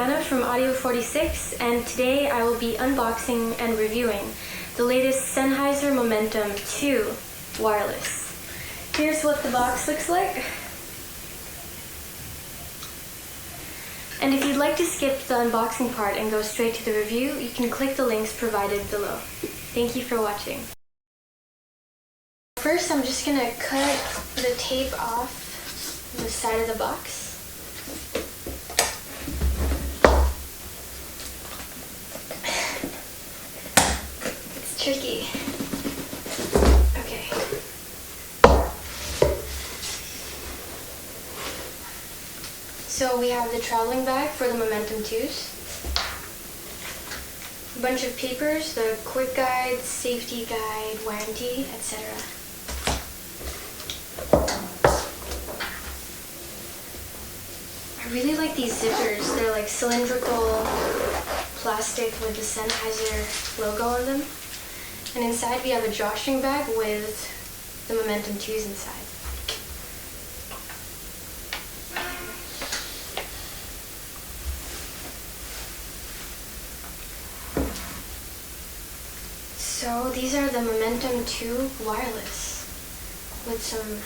Diana from Audio 46, and today I will be unboxing and reviewing the latest Sennheiser Momentum 2 wireless. Here's what the box looks like. And if you'd like to skip the unboxing part and go straight to the review, you can click the links provided below. Thank you for watching. First, I'm just going to cut the tape off the side of the box. It's tricky. Okay. So we have the traveling bag for the Momentum 2s. A bunch of papers, the quick guide, safety guide, warranty, etc. I really like these zippers. They're like cylindrical plastic with the Sennheiser logo on them. And inside we have a drawstring bag with the Momentum 2s inside. So these are the Momentum 2 wireless with some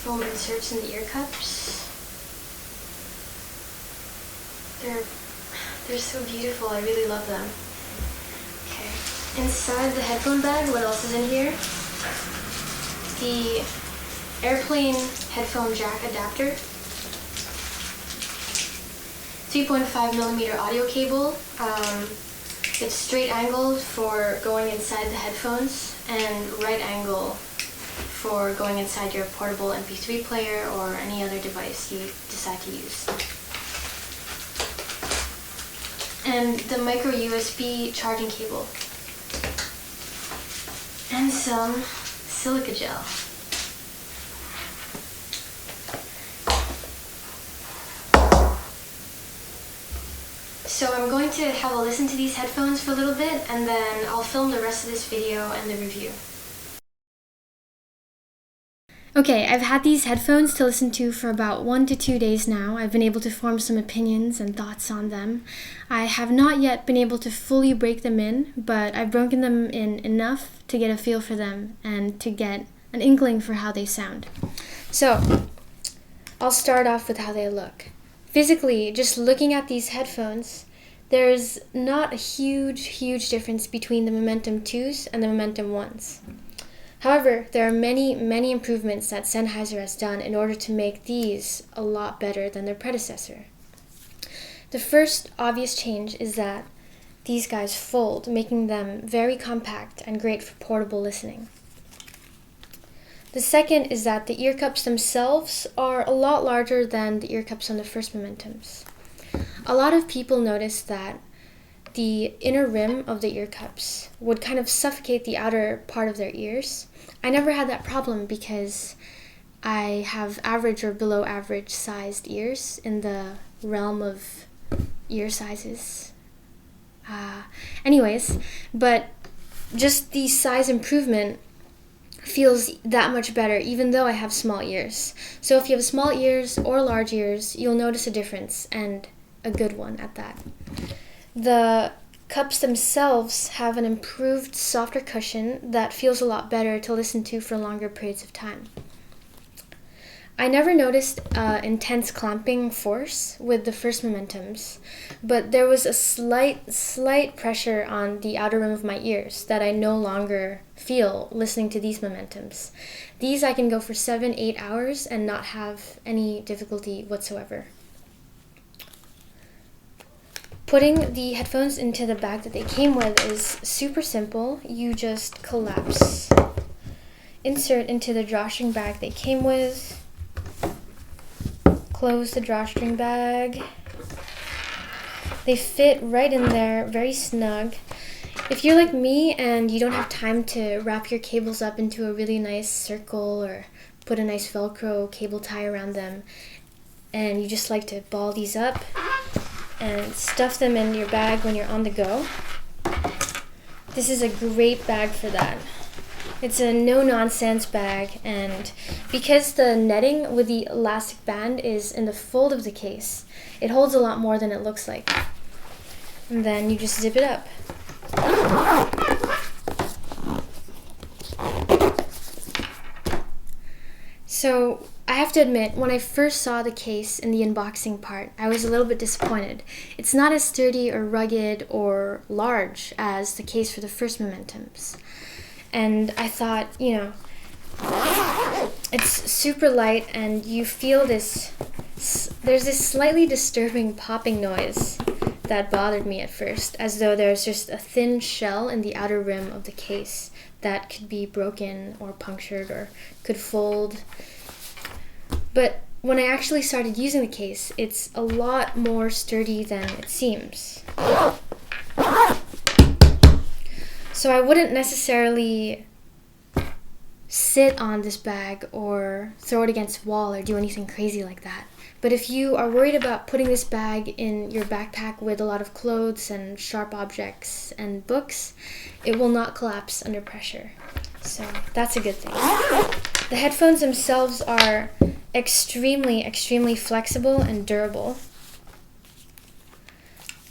foam inserts in the ear cups. They're so beautiful. I really love them. Okay. Inside the headphone bag, what else is in here? The airplane headphone jack adapter, 3.5mm audio cable. It's straight angled for going inside the headphones and right angle for going inside your portable MP3 player or any other device you decide to use. And the micro USB charging cable. And some silica gel. So I'm going to have a listen to these headphones for a little bit, and then I'll film the rest of this video and the review. Okay, I've had these headphones to listen to for about 1 to 2 days now. I've been able to form some opinions and thoughts on them. I have not yet been able to fully break them in, but I've broken them in enough to get a feel for them and to get an inkling for how they sound. So, I'll start off with how they look. Physically, just looking at these headphones, there's not a huge difference between the Momentum 2s and the Momentum 1s. However, there are many improvements that Sennheiser has done in order to make these a lot better than their predecessor. The first obvious change is that these guys fold, making them very compact and great for portable listening. The second is that the ear cups themselves are a lot larger than the ear cups on the first Momentums. A lot of people noticed that the inner rim of the ear cups would kind of suffocate the outer part of their ears. I never had that problem because I have average or below average sized ears in the realm of ear sizes. Anyways, but just the size improvement feels that much better even though I have small ears. So if you have small ears or large ears, you'll notice a difference, and a good one at that. The cups themselves have an improved, softer cushion that feels a lot better to listen to for longer periods of time. I never noticed intense clamping force with the first Momentums, but there was a slight pressure on the outer rim of my ears that I no longer feel listening to these Momentums. These I can go for 7-8 hours and not have any difficulty whatsoever. Putting the headphones into the bag that they came with is super simple. You just collapse, insert into the drawstring bag they came with, close the drawstring bag. They fit right in there, very snug. If you're like me and you don't have time to wrap your cables up into a really nice circle or put a nice Velcro cable tie around them, and you just like to ball these up and stuff them in your bag when you're on the go, this is a great bag for that. It's a no-nonsense bag, and because the netting with the elastic band is in the fold of the case, it holds a lot more than it looks like. And then you just zip it up. So I have to admit, when I first saw the case in the unboxing part, I was a little bit disappointed. It's not as sturdy or rugged or large as the case for the first Momentums. And I thought, it's super light, and you feel there's this slightly disturbing popping noise that bothered me at first, as though there's just a thin shell in the outer rim of the case that could be broken or punctured or could fold. But when I actually started using the case, it's a lot more sturdy than it seems. So I wouldn't necessarily sit on this bag or throw it against a wall or do anything crazy like that. But if you are worried about putting this bag in your backpack with a lot of clothes and sharp objects and books, it will not collapse under pressure. So that's a good thing. The headphones themselves are extremely flexible and durable.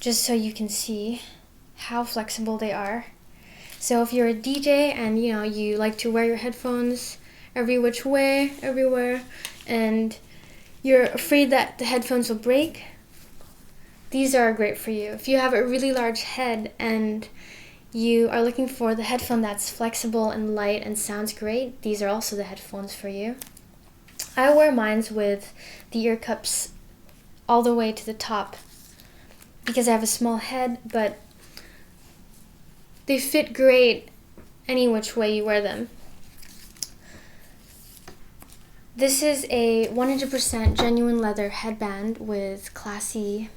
Just so you can see how flexible they are. So if you're a DJ and you like to wear your headphones every which way, everywhere, and you're afraid that the headphones will break, these are great for you. If you have a really large head and you are looking for the headphone that's flexible and light and sounds great, these are also the headphones for you. I wear mine with the ear cups all the way to the top because I have a small head, but they fit great any which way you wear them. This is a 100% genuine leather headband with classy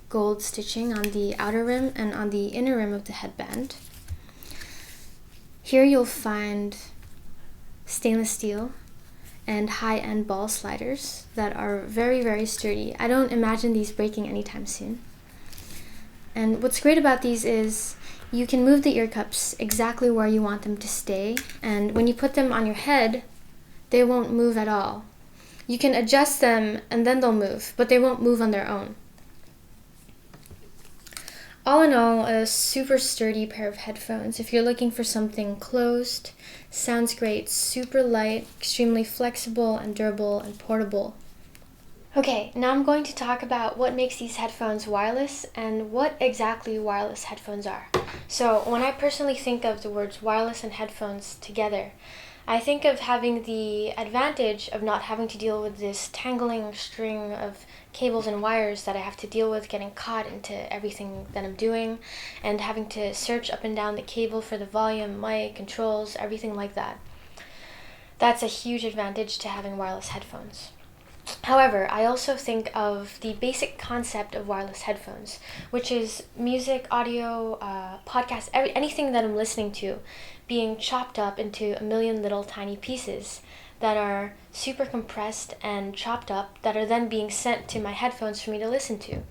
gold stitching on the outer rim and on the inner rim of the headband. Here you'll find stainless steel and high-end ball sliders that are very sturdy. I don't imagine these breaking anytime soon. And what's great about these is you can move the ear cups exactly where you want them to stay, and when you put them on your head, they won't move at all. You can adjust them and then they'll move, but they won't move on their own. All in all, a super sturdy pair of headphones. If you're looking for something closed, sounds great, super light, extremely flexible and durable and portable. Okay, now I'm going to talk about what makes these headphones wireless and what exactly wireless headphones are. So when I personally think of the words wireless and headphones together, I think of having the advantage of not having to deal with this tangling string of cables and wires that I have to deal with getting caught into everything that I'm doing, and having to search up and down the cable for the volume, mic, controls, everything like that. That's a huge advantage to having wireless headphones. However, I also think of the basic concept of wireless headphones, which is music, audio, podcasts, anything that I'm listening to being chopped up into a million little tiny pieces that are super compressed and chopped up that are then being sent to my headphones for me to listen to.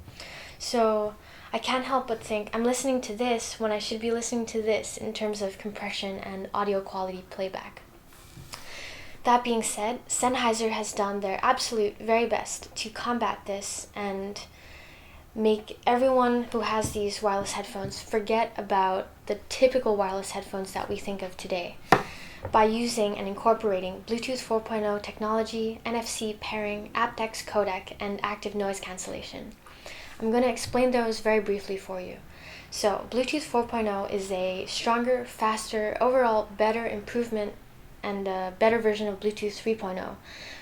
So I can't help but think I'm listening to this when I should be listening to this in terms of compression and audio quality playback. That being said, Sennheiser has done their absolute very best to combat this and make everyone who has these wireless headphones forget about the typical wireless headphones that we think of today by using and incorporating Bluetooth 4.0 technology, NFC pairing, aptX codec, and active noise cancellation. I'm going to explain those very briefly for you. So, Bluetooth 4.0 is a stronger, faster, overall better improvement and a better version of Bluetooth 3.0,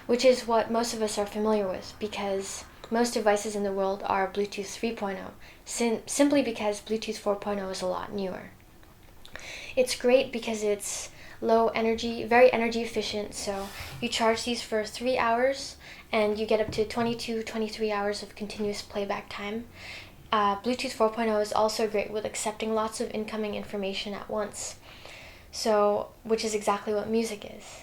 which is what most of us are familiar with because most devices in the world are Bluetooth 3.0, simply because Bluetooth 4.0 is a lot newer. It's great because it's low energy, very energy efficient, so you charge these for 3 hours and you get up to 23 hours of continuous playback time. Bluetooth 4.0 is also great with accepting lots of incoming information at once, which is exactly what music is.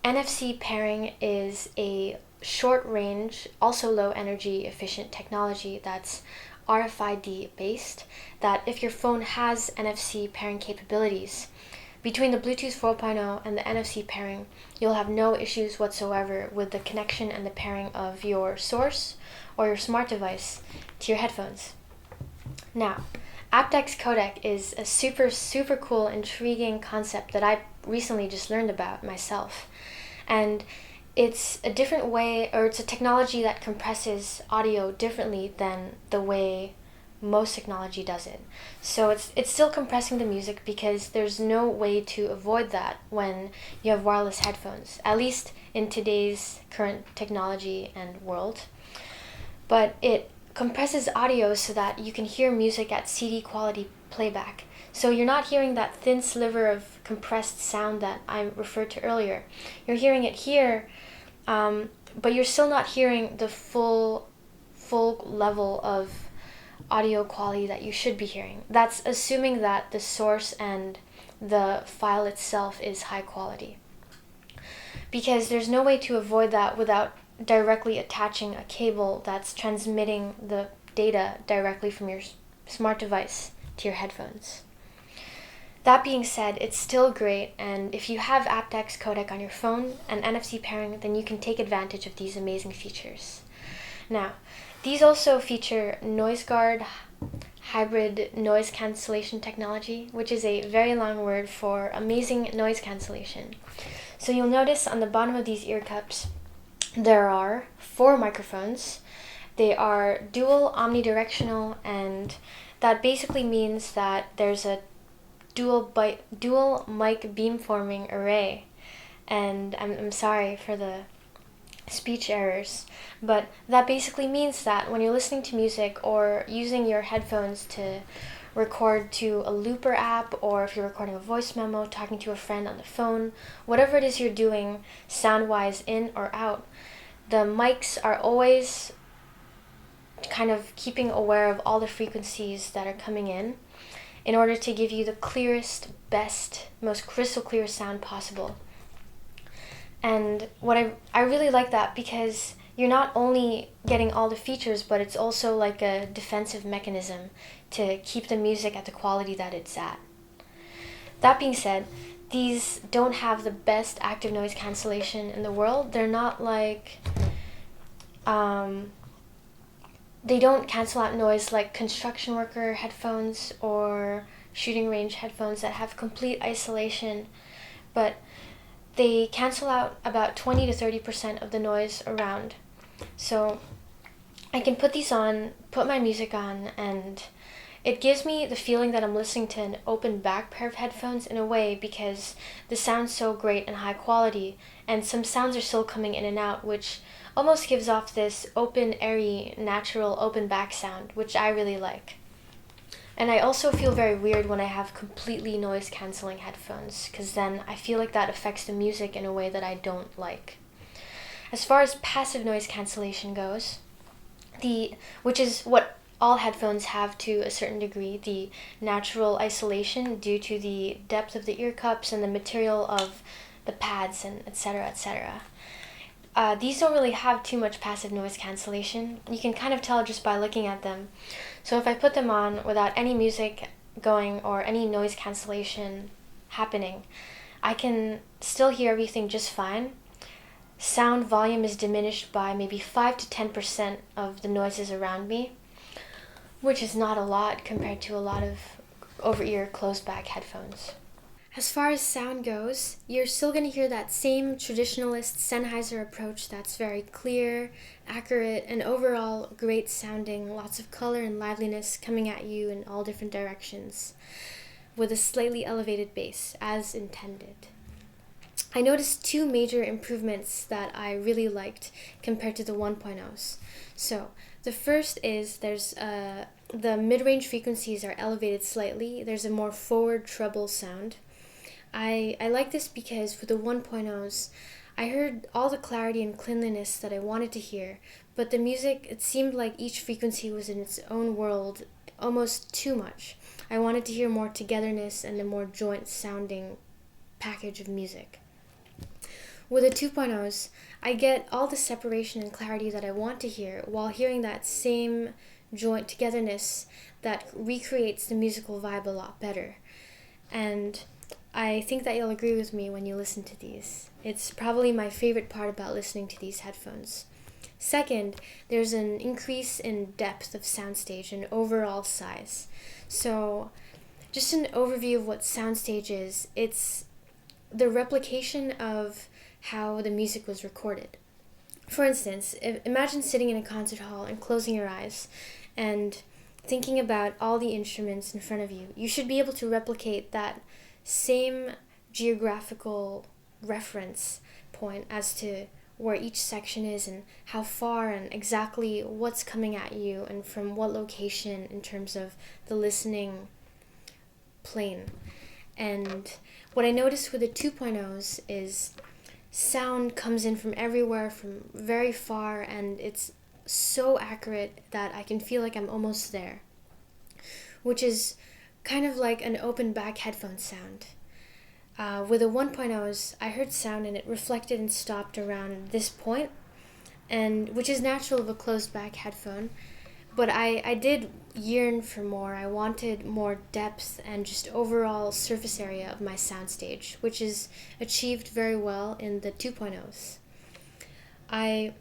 NFC pairing is a short-range, also low-energy efficient technology that's RFID based, that if your phone has NFC pairing capabilities, between the Bluetooth 4.0 and the NFC pairing, you'll have no issues whatsoever with the connection and the pairing of your source or your smart device to your headphones. Now, aptX codec is a super cool, intriguing concept that I recently just learned about myself. And it's a different way, or it's a technology that compresses audio differently than the way most technology does it. So it's still compressing the music because there's no way to avoid that when you have wireless headphones, at least in today's current technology and world. But it compresses audio so that you can hear music at CD quality playback. So you're not hearing that thin sliver of compressed sound that I referred to earlier. You're hearing it here, but you're still not hearing the full level of audio quality that you should be hearing. That's assuming that the source and the file itself is high quality. Because there's no way to avoid that without directly attaching a cable that's transmitting the data directly from your smart device to your headphones. That being said, it's still great, and if you have aptX codec on your phone and NFC pairing, then you can take advantage of these amazing features. Now, these also feature NoiseGuard hybrid noise cancellation technology, which is a very long word for amazing noise cancellation. So you'll notice on the bottom of these ear cups, there are 4 microphones. They are dual omnidirectional, and that basically means that there's a dual mic beamforming array. And I'm sorry for the speech errors, but that basically means that when you're listening to music or using your headphones to record to a looper app, or if you're recording a voice memo, talking to a friend on the phone, whatever it is you're doing sound-wise in or out, the mics are always kind of keeping aware of all the frequencies that are coming in order to give you the clearest, best, most crystal clear sound possible. And I really like that because you're not only getting all the features, but it's also like a defensive mechanism to keep the music at the quality that it's at. That being said, these don't have the best active noise cancellation in the world. They're not like, they don't cancel out noise like construction worker headphones or shooting range headphones that have complete isolation, but they cancel out about 20 to 30% of the noise around. So I can put these on, put my music on, and it gives me the feeling that I'm listening to an open back pair of headphones in a way, because the sound's so great and high quality, and some sounds are still coming in and out, which almost gives off this open, airy, natural open back sound, which I really like. And I also feel very weird when I have completely noise-canceling headphones, because then I feel like that affects the music in a way that I don't like. As far as passive noise cancellation goes, which is what all headphones have to a certain degree, the natural isolation due to the depth of the ear cups and the material of the pads, and etc., etc. These don't really have too much passive noise cancellation. You can kind of tell just by looking at them. So if I put them on without any music going or any noise cancellation happening, I can still hear everything just fine. Sound volume is diminished by maybe 5 to 10% of the noises around me, which is not a lot compared to a lot of over-ear closed-back headphones. As far as sound goes, you're still going to hear that same traditionalist Sennheiser approach that's very clear, accurate, and overall great sounding, lots of color and liveliness coming at you in all different directions, with a slightly elevated bass, as intended. I noticed 2 major improvements that I really liked compared to the 1.0s. So, the first is the mid-range frequencies are elevated slightly. There's a more forward treble sound. I like this because with the 1.0s, I heard all the clarity and cleanliness that I wanted to hear, but the music, it seemed like each frequency was in its own world, almost too much. I wanted to hear more togetherness and a more joint sounding package of music. With the 2.0s, I get all the separation and clarity that I want to hear while hearing that same joint togetherness that recreates the musical vibe a lot better. And I think that you'll agree with me when you listen to these. It's probably my favorite part about listening to these headphones. Second, there's an increase in depth of soundstage and overall size. So, just an overview of what soundstage is, it's the replication of how the music was recorded. For instance, imagine sitting in a concert hall and closing your eyes and thinking about all the instruments in front of you. You should be able to replicate that same geographical reference point as to where each section is and how far and exactly what's coming at you and from what location in terms of the listening plane. And what I noticed with the 2.0s is sound comes in from everywhere, from very far, and it's so accurate that I can feel like I'm almost there, which is kind of like an open back headphone sound. With the 1.0s, I heard sound and it reflected and stopped around this point, and which is natural of a closed back headphone. But I did yearn for more. I wanted more depth and just overall surface area of my soundstage, which is achieved very well in the 2.0s. I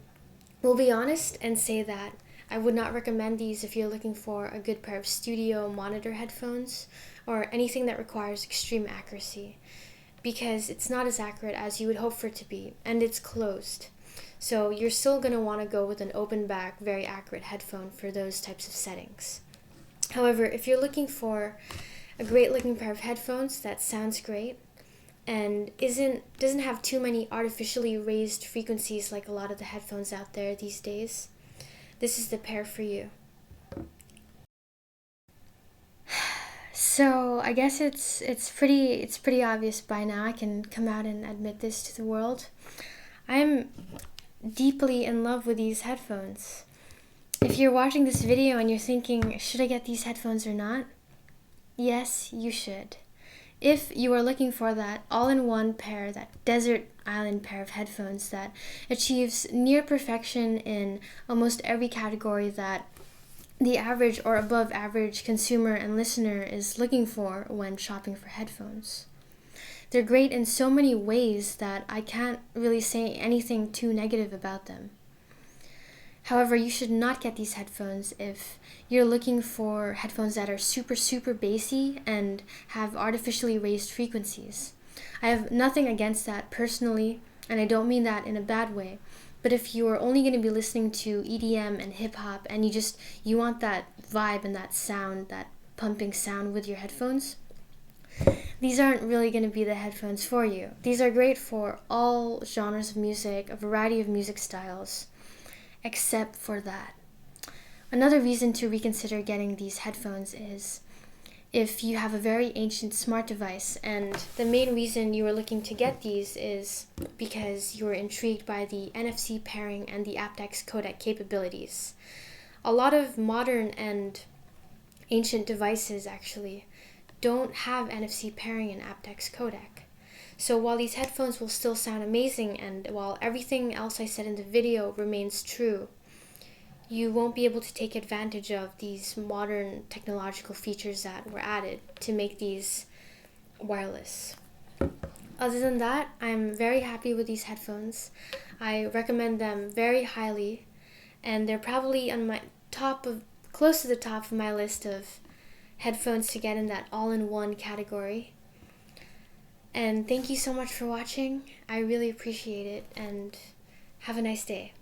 will be honest and say that I would not recommend these if you're looking for a good pair of studio monitor headphones or anything that requires extreme accuracy, because it's not as accurate as you would hope for it to be, and it's closed. So you're still going to want to go with an open back, very accurate headphone for those types of settings. However, if you're looking for a great looking pair of headphones that sounds great and doesn't have too many artificially raised frequencies like a lot of the headphones out there these days, this is the pair for you. So I guess it's pretty obvious by now. I can come out and admit this to the world. I'm deeply in love with these headphones. If you're watching this video and you're thinking, should I get these headphones or not? Yes, you should. If you are looking for that all-in-one pair, that desert island pair of headphones that achieves near perfection in almost every category that the average or above average consumer and listener is looking for when shopping for headphones. They're great in so many ways that I can't really say anything too negative about them. However, you should not get these headphones if you're looking for headphones that are super bassy and have artificially raised frequencies. I have nothing against that personally, and I don't mean that in a bad way. But if you are only going to be listening to EDM and hip hop and you want that vibe and that sound, that pumping sound with your headphones, these aren't really going to be the headphones for you. These are great for all genres of music, a variety of music styles, except for that. Another reason to reconsider getting these headphones is if you have a very ancient smart device, and the main reason you are looking to get these is because you are intrigued by the NFC pairing and the aptX codec capabilities. A lot of modern and ancient devices actually don't have NFC pairing and aptX codec. So while these headphones will still sound amazing, and while everything else I said in the video remains true, you won't be able to take advantage of these modern technological features that were added to make these wireless. Other than that, I'm very happy with these headphones. I recommend them very highly, and they're probably on my close to the top of my list of headphones to get in that all-in-one category. And thank you so much for watching. I really appreciate it, and have a nice day.